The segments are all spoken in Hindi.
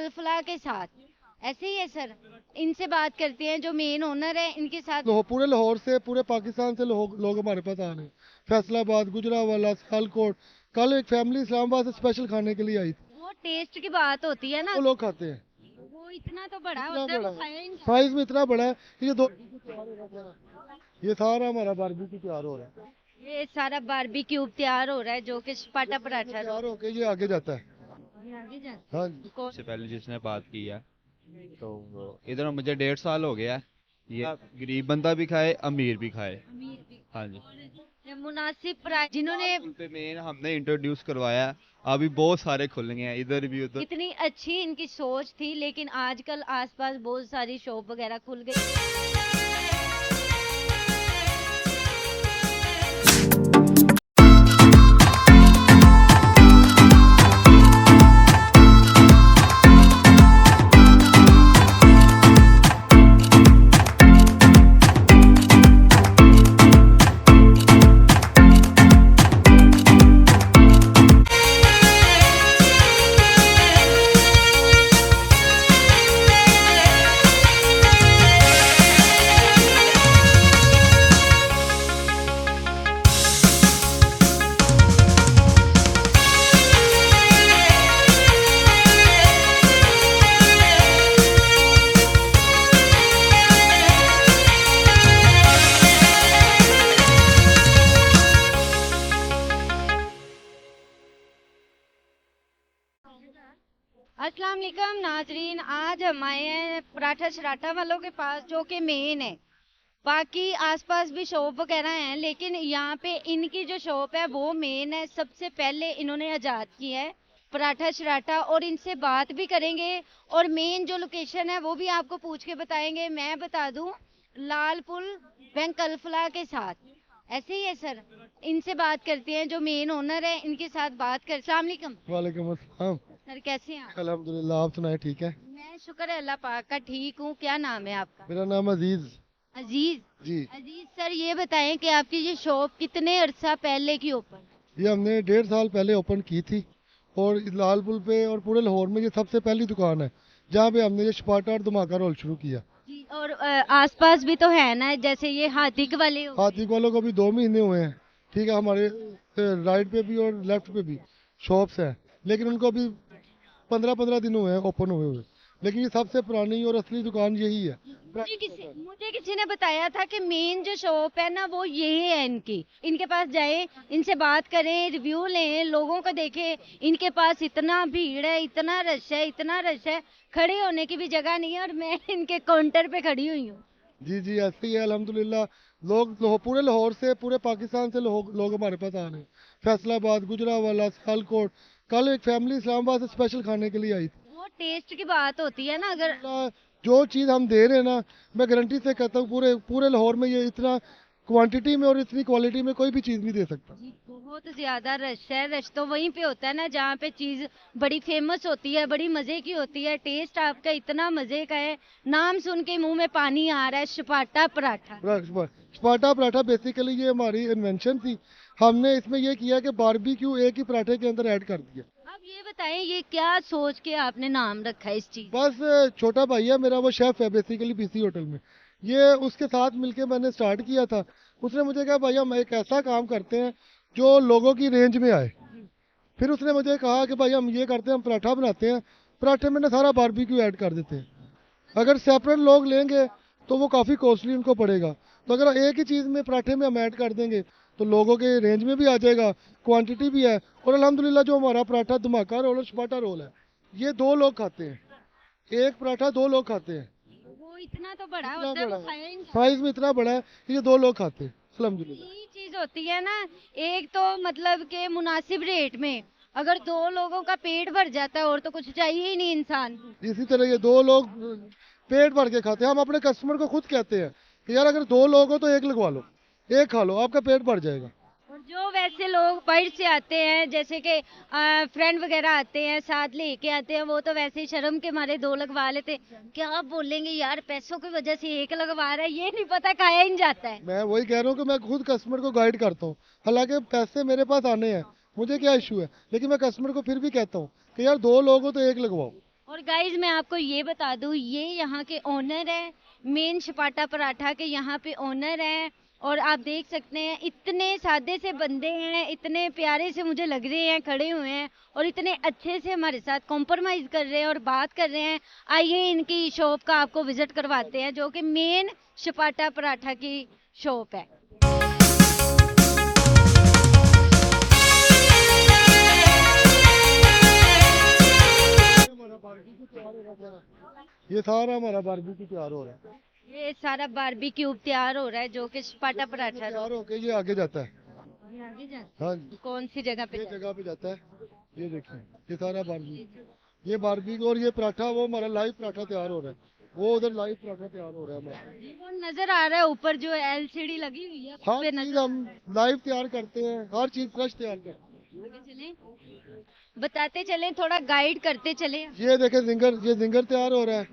कलफला के साथ। ऐसे ही है सर। इनसे बात करते हैं, जो मेन ओनर है इनके साथ। पूरे लाहौर से, पूरे पाकिस्तान से लोग हमारे पास आ रहे हैं। फैसलाबाद, गुजरावाला, सियालकोट। कल एक फैमिली इस्लामाबाद से स्पेशल खाने के लिए आई थी। वो टेस्ट की बात होती है ना, वो लोग खाते हैं। वो इतना तो बड़ा इतना होता है, बड़ा वो है, खाया ही नहीं जाता। साइज में इतना बड़ा है कि ये सारा हमारा बारबेक्यू तैयार हो रहा है। ये सारा बारबेक्यू तैयार हो रहा है, जो कि सपाटा पराठा तैयार होके ये आगे जाता है। आगे जाता हाँ है। जी। कौन- से पहले जिसने बात की है, तो इधर मुझे 1.5 साल हो गया है। ये गरीब बंदा भी खाए, अमीर भी खाए। अमीर भी। हाँ जी। ये मुनासिब प्राइस जिन्होंने पुल पे मेन हमने इंट्रोड्यूस करवाया है। अभी बहुत सारे खुल गए हैं, इधर भी उधर। इतनी अच्छी इनकी सोच थी, लेकिन आजकल आसपास बहुत सारी शॉप वगैरह खुल गई। अस्सलाम वालेकुम नाजरीन, आज हम आए हैं पराठा शराठा वालों के पास, जो कि मेन है। बाकी आसपास भी शॉप वगैरह हैं, लेकिन यहाँ पे इनकी जो शॉप है वो मेन है। सबसे पहले इन्होंने आजाद की है पराठा शराठा, और इनसे बात भी करेंगे और मेन जो लोकेशन है वो भी आपको पूछ के बताएंगे। मैं बता दूं, लाल पुल बैंक कलफला के साथ। ऐसे ही है सर। इनसे बात करते हैं, जो मेन ओनर है इनके साथ बात कर। अस्सलाम वालेकुम वालेकुम अस्सलाम। सर, कैसे हैं आप? अल्हम्दुलिल्लाह, आप सुनाए ठीक है? मैं शुक्र है अल्लाह पाक का, ठीक हूँ। क्या नाम है आपका? मेरा नाम अजीज अजीज। जी। अजीज सर, ये बताएं कि आपकी ये शॉप कितने अरसा पहले की ओपन? ये हमने 1.5 साल पहले ओपन की थी, और इस लाल पुल पे और पूरे लाहौर में ये सबसे पहली दुकान है जहाँ पे हमने ये छपाटा और धमाका रोल शुरू किया। जी, और आसपास भी तो है ना, जैसे ये हाथीक वाले हो। हाथी वालों को भी 2 महीने हुए हैं। ठीक है, हमारे राइट पे भी और लेफ्ट पे भी शॉप्स हैं, लेकिन उनको अभी 15-15 दिन हुए हैं ओपन हुए हुए। लेकिन ये सबसे पुरानी और असली दुकान यही है। मुझे किसी ने बताया था कि मेन जो शॉप है ना वो ये है इनकी। इनके पास जाएं, इनसे बात करें, रिव्यू लें, लोगों को देखें। इनके पास इतना भीड़ है, इतना रश है, इतना रश है, खड़े होने की भी जगह नहीं है, और मैं इनके काउंटर पे खड़ी हुई हूँ। जी जी, ऐसे ही है अल्हम्दुलिल्लाह। पूरे लाहौर से, पूरे पाकिस्तान से लोग हमारे पास आ रहे हैं। फैसलाबाद, गुजरावाला, सियालकोट। कल एक फैमिली इस्लामाबाद से स्पेशल खाने के लिए आई थी। वो टेस्ट की बात होती है ना, अगर जो चीज़ हम दे रहे हैं ना, मैं गारंटी से कहता हूँ पूरे पूरे लाहौर में ये इतना क्वांटिटी में और इतनी क्वालिटी में कोई भी चीज़ नहीं दे सकता। जी, बहुत ज्यादा रश है। रश तो वहीं पे होता है ना जहाँ पे चीज बड़ी फेमस होती है, बड़ी मजे की होती है। टेस्ट आपका इतना मजे का है, नाम सुन के मुंह में पानी आ रहा है। सपाटा पराठा। स्पाटा पराठा बेसिकली ये हमारी इन्वेंशन थी। हमने इसमें ये किया कि बारबेक्यू एक ही पराठे के अंदर ऐड कर दिया। अब ये बताएं, ये क्या सोच के आपने नाम रखा है इस चीज? बस छोटा भाई है मेरा, वो शेफ है बेसिकली बीसी होटल में। ये उसके साथ मिलके मैंने स्टार्ट किया था। उसने मुझे कहा भाई हम एक ऐसा काम करते हैं जो लोगों की रेंज में आए। फिर उसने मुझे कहा कि भाई हम ये करते हैं, हम पराठा बनाते हैं, पराठे में ना सारा बारबेक्यू ऐड कर देते हैं। अगर सेपरेट लोग लेंगे तो वो काफ़ी कॉस्टली उनको पड़ेगा। तो अगर एक ही चीज़ में पराठे में हम ऐड कर देंगे तो लोगों के रेंज में भी आ जाएगा, क्वांटिटी भी है। और अल्हम्दुलिल्लाह जो हमारा पराठा धमाका रोल और स्पाटा रोल है, ये 2 लोग खाते हैं। एक पराठा 2 लोग खाते हैं। वो इतना तो बड़ा इतना होता है, बड़ा वो है, खाया ही नहीं जाता। साइज में इतना बड़ा है कि ये 2 लोग खाते हैं अल्हम्दुलिल्लाह। यही चीज होती है ना, एक तो मतलब के मुनासिब रेट में अगर 2 लोगों का पेट भर जाता है, और तो कुछ चाहिए ही नहीं इंसान को। इसी तरह ये 2 लोग पेट भर के खाते हैं। हम अपने कस्टमर को खुद कहते हैं कि यार अगर 2 लोग हो तो एक लगवा लो, एक खा लो, आपका पेट भर जाएगा। और जो वैसे लोग बाहर से आते हैं, जैसे कि फ्रेंड वगैरह आते हैं, साथ लेके आते हैं, वो तो वैसे ही शर्म के मारे 2 लगवा लेते। क्या आप बोलेंगे यार, पैसों की वजह से एक लगवा रहा है, ये नहीं पता खाया ही नहीं जाता है। मैं वही कह रहा हूँ कि मैं खुद कस्टमर को गाइड करता हूँ। हालांकि पैसे मेरे पास आने हैं, मुझे क्या इशू है, लेकिन मैं कस्टमर को फिर भी कहता हूँ कि यार 2 लोग हो तो एक लगवाओ। और गाइज मैं आपको ये बता दूं, ये यहाँ के ओनर है, मेन छपाटा पराठा के यहाँ पे ओनर है। और आप देख सकते हैं इतने सादे से बंदे हैं, इतने प्यारे से मुझे लग रहे हैं, खड़े हुए हैं और इतने अच्छे से हमारे साथ कॉम्प्रोमाइज कर रहे हैं और बात कर रहे हैं। आइए इनकी शॉप का आपको विजिट करवाते हैं, जो कि मेन छपाटा पराठा की शॉप है। ये सारा हमारा बारबेक्यू तैयार हो रहा है। ये सारा बारबेक्यू तैयार हो रहा है, जो कि छपाटा पराठा तैयार होके ये आगे जाता है। ये आगे जाता हाँ है। कौन सी जगह पे ये जाता है? जगह पे जाता है। ये देखिए, ये सारा बारबेक्यू, ये बारबेक्यू और ये पराठा, वो हमारा लाइव पराठा तैयार हो रहा है। वो उधर लाइव पराठा तैयार हो रहा है हमारा। वो नजर आ रहा है ऊपर जो एलसीडी लगी हुई है, उस हर पे चीज नजर हम लाइव तैयार करते हैं, हर चीज फ्रेश तैयार करते हैं। आगे चलें, बताते चलें, थोड़ा गाइड करते चलें। ये देखे जिंगर, ये जिंगर तैयार हो रहा है,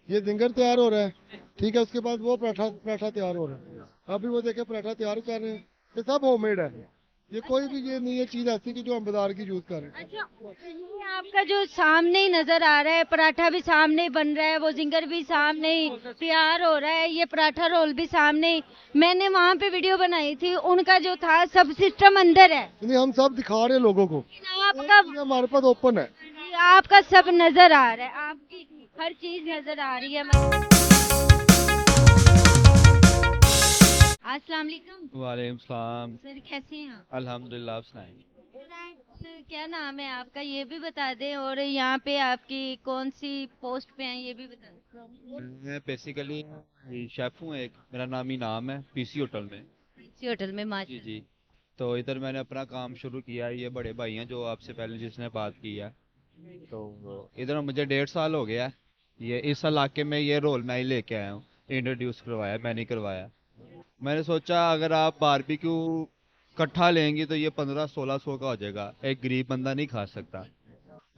ये जिंगर तैयार हो रहा है। ठीक है, उसके बाद वो पराठा पराठा तैयार हो रहा है। अभी वो देखे पराठा तैयार कर रहे हैं। ये सब होममेड है। ये कोई भी ये नहीं है चीज ऐसी कि जो हम बाजार की यूज कर रहे हैं। अच्छा, ये आपका जो सामने ही नजर आ रहा है, पराठा भी सामने ही बन रहा है, वो जिंगर भी सामने ही तैयार हो रहा है, ये पराठा रोल भी सामने ही। मैंने वहाँ पे वीडियो बनाई थी, उनका जो था सब सिस्टम अंदर है, नहीं, हम सब दिखा रहे हैं लोगों को। आपका ये हमारे पास ओपन है। आपका सब नजर आ रहा है, आपकी हर चीज नजर आ रही है। अस्सलाम वालेकुम। वालेकुम सलाम। सर कैसे हैं आप? अल्हम्दुलिल्लाह, आप सुनाएं। सर क्या नाम है आपका, ये भी बता दें, और यहाँ पे आपकी कौन सी पोस्ट पे हैं ये भी बता दें। मैं बेसिकली शेफ हूँ एक, मेरा नाम ही नाम है, पीसी होटल में। इसी होटल में जी माशा। जी। तो इधर मैंने अपना काम शुरू किया है। ये बड़े भाई हैं जो आपसे पहले जिसने बात की है। तो इधर मुझे 1.5 साल हो गया है। ये इस इलाके में ये रोल मैं ही लेके आया हूँ, इंट्रोड्यूस करवाया, मैंने ही करवाया। मैंने सोचा अगर आप बारबेक्यू इकट्ठा लेंगी तो ये 1500-1600 का हो जाएगा, एक गरीब बंदा नहीं खा सकता।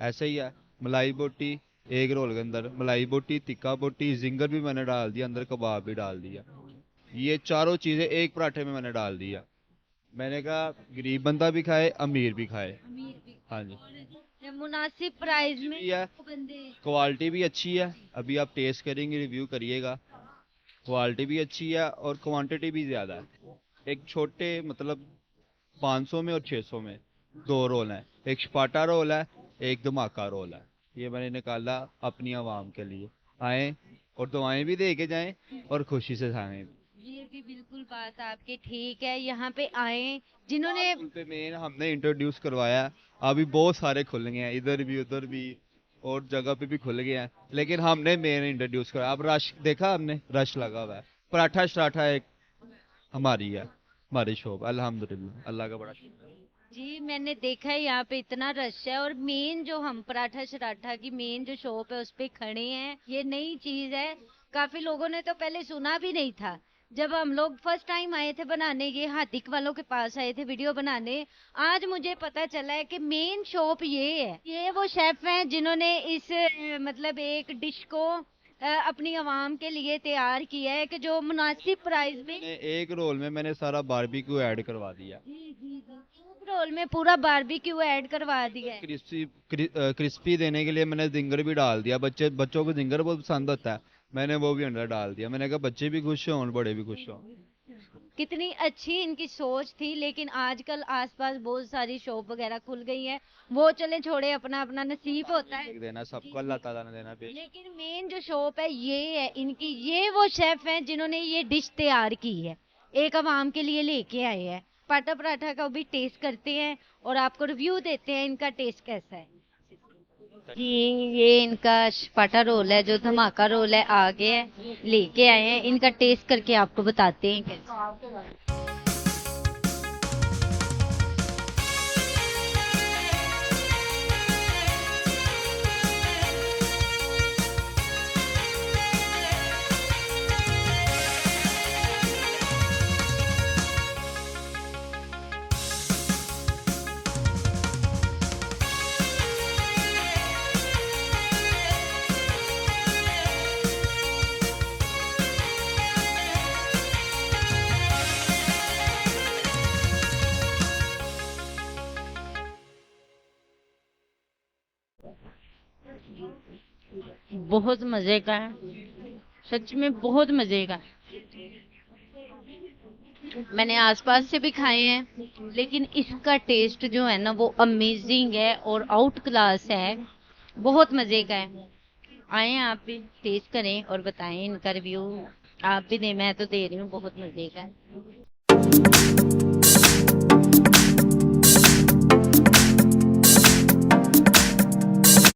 ऐसे ही है। मलाई बोटी एक रोल के अंदर, मलाई बोटी, तिक्का बोटी, जिंगर भी मैंने डाल दिया अंदर, कबाब भी डाल दिया। ये चारों चीजें एक पराठे में मैंने डाल दिया। मैंने कहा गरीब बंदा भी खाए, अमीर भी खाए। अमीर भी हाँ जी। ये मुनासिब प्राइस में भी है, बंदे। क्वालिटी भी अच्छी है। अभी आप टेस्ट करेंगे, रिव्यू करिएगा। क्वालिटी भी अच्छी है और क्वांटिटी भी ज़्यादा है। एक छोटे मतलब 500 में और 600 में 2 रोल हैं। एक स्पाटा रोल है, एक धमाका रोल है। ये मैंने निकाला अपनी आवाम के लिए। आएँ और दुआएं भी दे के जाएं और खुशी से खाएं भी। ये भी बिल्कुल बात आपकी ठीक है। यहाँ पे आए जिन्होंने पे मेन हमने इंट्रोड्यूस करवाया। अभी बहुत सारे खुल गए हैं, इधर भी उधर भी और जगह पे भी खुल गए हैं, लेकिन हमने मेन इंट्रोड्यूस करा। अब रश देखा हमने, रश लगा हुआ है। पराठा शराठा एक हमारी है, हमारी शॉप। अल्हम्दुलिल्लाह, अल्लाह का बड़ा शुक्र है। जी मैंने देखा है यहाँ पे इतना रश है, और मेन जो हम पराठा शराठा की मेन जो शॉप है उस पे खड़े हैं। ये नई चीज है, काफी लोगों ने तो पहले सुना भी नहीं था। जब हम लोग फर्स्ट टाइम आए थे बनाने, ये हाथिक वालों के पास आए थे वीडियो बनाने, आज मुझे पता चला है कि मेन शॉप ये है। ये वो शेफ हैं जिन्होंने इस मतलब एक डिश को अपनी आवाम के लिए तैयार किया है, कि जो मुनासिब प्राइस में। एक रोल में मैंने सारा बारबेक्यू ऐड करवा दिया। एक रोल में पूरा बारबेक्यू ऐड करवा दिया है। क्रिस्पी देने के लिए मैंने जिंगर भी डाल दिया। बच्चों को जिंगर बहुत पसंद होता है, मैंने वो भी अंदर डाल दिया। मैंने कहा बच्चे भी खुश हों और बड़े भी खुश हों। कितनी अच्छी इनकी सोच थी। लेकिन आजकल आसपास बहुत सारी शॉप वगैरह खुल गई है, वो चले छोड़े, अपना अपना नसीब होता है। देना सबको अल्लाह ताला ने देना पे। लेकिन मेन जो शॉप है ये है इनकी। ये वो शेफ हैं जिन्होंने ये डिश तैयार की है, एक आवाम के लिए लेके आए हैं। पाटा पराठा का भी टेस्ट करते हैं और आपको रिव्यू देते हैं इनका टेस्ट कैसा है। जी ये इनका पाटा रोल है, जो धमाका रोल है आगे है, लेके आए हैं। इनका टेस्ट करके आपको बताते हैं कैसा। बहुत मजे का है, सच में बहुत मजे का है। मैंने आसपास से भी खाए हैं, लेकिन इसका टेस्ट जो है ना वो अमेजिंग है और आउट क्लास है, बहुत मजे का है। आए आप भी टेस्ट करें और बताएं इनका रिव्यू। आप भी दें, मैं तो दे रही हूँ, बहुत मजे का है।